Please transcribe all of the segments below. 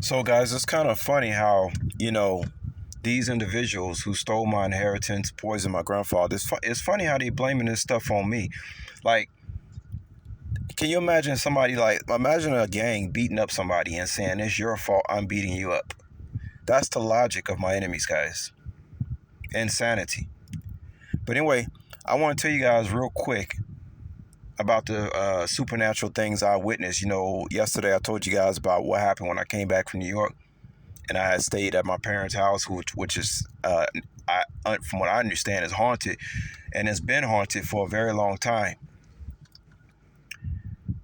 So, guys, it's kind of funny how, these individuals who stole my inheritance, poisoned my grandfather, it's funny how they blaming this stuff on me. Like, can you imagine imagine a gang beating up somebody and saying, it's your fault, I'm beating you up? That's the logic of my enemies, guys. Insanity. But anyway, I want to tell you guys real quick about the supernatural things I witnessed. Yesterday I told you guys about what happened when I came back from New York and I had stayed at my parents' house, which is, from what I understand, is haunted, and it's been haunted for a very long time.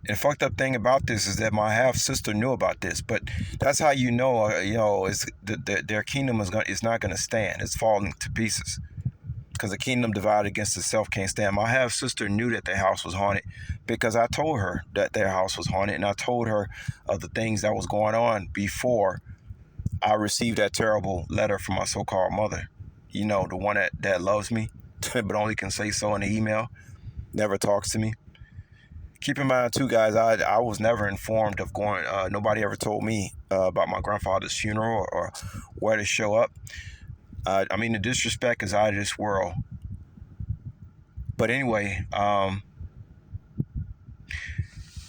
And the fucked up thing about this is that my half sister knew about this, but that's how it's their kingdom is not gonna stand. It's falling to pieces because the kingdom divided against itself can't stand. My half sister knew that their house was haunted because I told her that their house was haunted, and I told her of the things that was going on before I received that terrible letter from my so-called mother. The one that loves me, but only can say so in the email, never talks to me. Keep in mind, too, guys, I was never informed of going. Nobody ever told me about my grandfather's funeral or where to show up. The disrespect is out of this world. But anyway,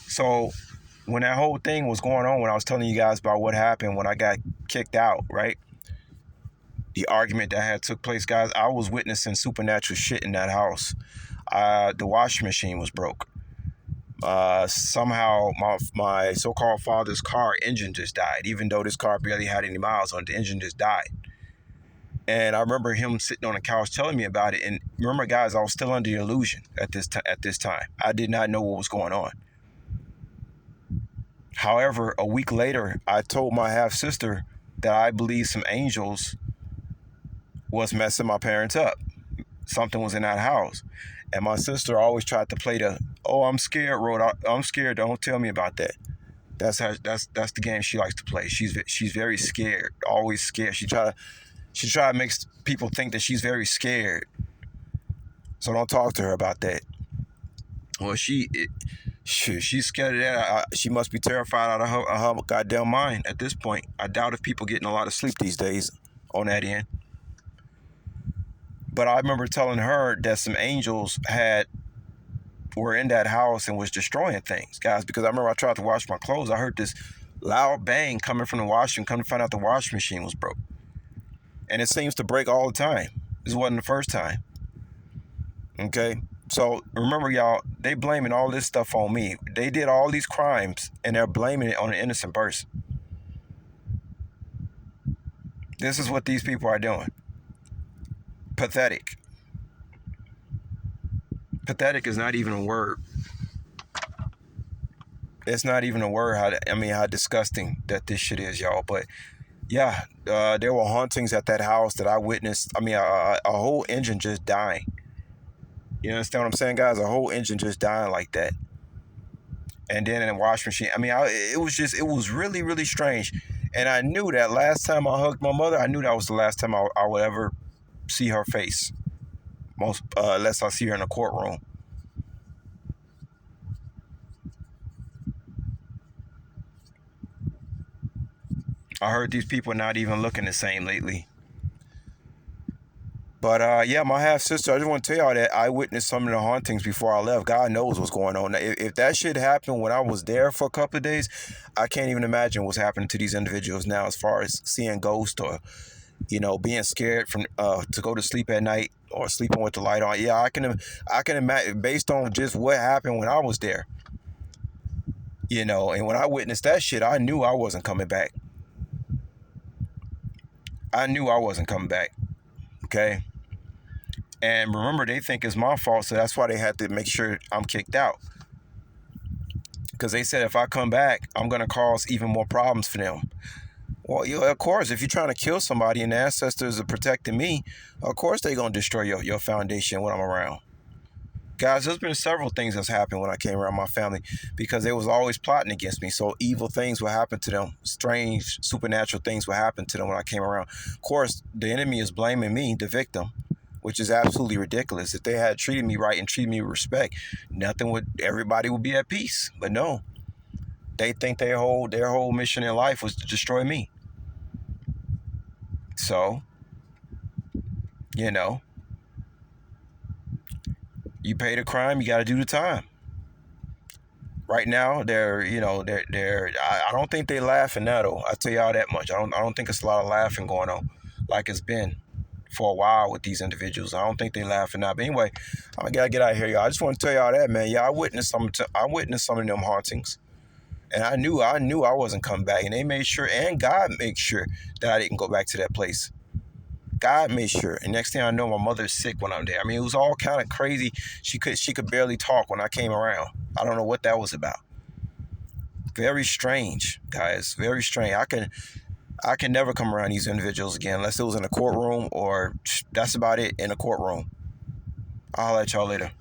so when that whole thing was going on, when I was telling you guys about what happened when I got kicked out, right? The argument that had took place, guys, I was witnessing supernatural shit in that house. The washing machine was broke. Somehow my so-called father's car engine just died, even though this car barely had any miles on it. The engine just died. And I remember him sitting on the couch telling me about it. And remember, guys, I was still under the illusion at this time. I did not know what was going on. However, a week later, I told my half-sister that I believe some angels was messing my parents up. Something was in that house. And my sister always tried to play I'm scared, road. I'm scared. Don't tell me about that. That's the game she likes to play. She's very scared. Always scared. She try to make people think that she's very scared. So don't talk to her about that. Well, she's scared of that. She must be terrified out of her goddamn mind at this point. I doubt if people getting a lot of sleep these days on that end. But I remember telling her that some angels were in that house and was destroying things, guys, because I remember I tried to wash my clothes. I heard this loud bang coming from the washing. Come to find out the washing machine was broke. And it seems to break all the time. This wasn't the first time. Okay? So remember, y'all, they blaming all this stuff on me. They did all these crimes and they're blaming it on an innocent person. This is what these people are doing. Pathetic. Pathetic is not even a word. It's not even a word how disgusting that this shit is, y'all. But yeah, there were hauntings at that house that I witnessed. A whole engine just dying. You understand what I'm saying, guys? A whole engine just dying like that. And then in a washing machine. It was really, really strange. And I knew that last time I hugged my mother, I knew that was the last time I would ever see her face. Unless I see her in a courtroom. I heard these people not even looking the same lately. But yeah, my half sister, I just want to tell y'all that I witnessed some of the hauntings before I left. God knows what's going on. If that shit happened when I was there for a couple of days, I can't even imagine what's happening to these individuals now as far as seeing ghosts or, being scared from to go to sleep at night or sleeping with the light on. Yeah, I can imagine based on just what happened when I was there. And when I witnessed that shit, I knew I wasn't coming back. I knew I wasn't coming back. Okay? And remember, they think it's my fault, so that's why they had to make sure I'm kicked out. Because they said if I come back, I'm going to cause even more problems for them. Well, of course, if you're trying to kill somebody and the ancestors are protecting me, of course they're going to destroy your foundation when I'm around. Guys, there's been several things that's happened when I came around my family because they was always plotting against me. So evil things would happen to them. Strange, supernatural things would happen to them when I came around. Of course, the enemy is blaming me, the victim, which is absolutely ridiculous. If they had treated me right and treated me with respect, everybody would be at peace. But no, They think their whole mission in life was to destroy me. So, you know, you pay the crime, you got to do the time. Right now, I don't think they laughing now though. I tell y'all that much. I don't think it's a lot of laughing going on, like it's been for a while with these individuals. I don't think they laughing now. But anyway, I gotta get out of here, y'all. I just want to tell y'all that, man. Yeah, I witnessed some of them hauntings, and I knew I wasn't coming back, and they made sure, and God made sure that I didn't go back to that place. God made sure. And next thing I know, my mother's sick when I'm there. I mean, it was all kind of crazy. She could barely talk when I came around. I don't know what that was about. Very strange, guys. Very strange. I can never come around these individuals again unless it was in a courtroom, or that's about it, in a courtroom. I'll let y'all later.